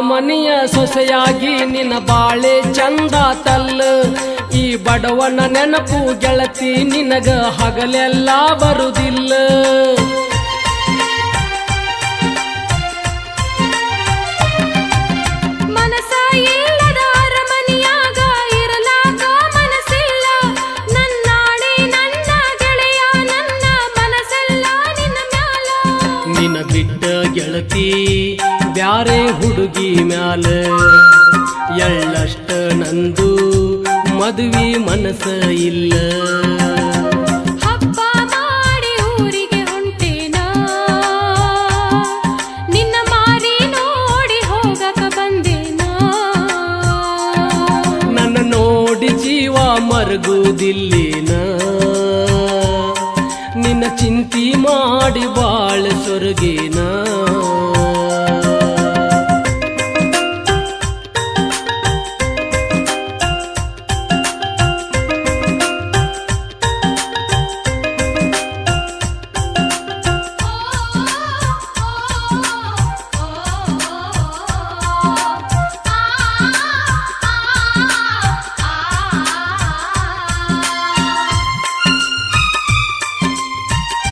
ಅರಮನೆಯ ಸೊಸೆಯಾಗಿ ನಿನ್ನ ಬಾಳೆ ಚಂದ ತಲ್ಲ ಈ ಬಡವನ ನೆನಪು ಗೆಳತಿ ನಿನಗ ಹಗಲೆಲ್ಲ ಬರುದಿಲ್ಲ ಮನಸ ಇಲ್ಲದ ಅರಮನೆಯಾಗ ಇರಲಾಗ ಮನಸ್ಸಿಲ್ಲ ನನ್ನಾಣೆ ನನ್ನ ಗೆಳೆಯ ನನ್ನ ಮನಸ್ಸೆಲ್ಲ ನಿನ್ನ ಮ್ಯಾಲ ನಿನ್ನ ಬಿಟ್ಟ ಗೆಳತಿ ಬ್ಯಾರೆ ಹುಡುಗಿ ಮ್ಯಾಲ ಎಳ್ಳಷ್ಟ ನಂದು ಮದುವೆ ಮನಸ್ಸ ಇಲ್ಲ ಹಬ್ಬ ಮಾಡಿ ಊರಿಗೆ ಹೊಂಟೇನ ನಿನ್ನ ಮಾರಿ ನೋಡಿ ಹೋಗಕ ಬಂದೇನ ನನ್ನ ನೋಡಿ ಜೀವ ಮರಗುವುದಿಲ್ಲೇನ ನಿನ್ನ ಚಿಂತಿ ಮಾಡಿ ಬಾಳ ಸೊರಗೇನ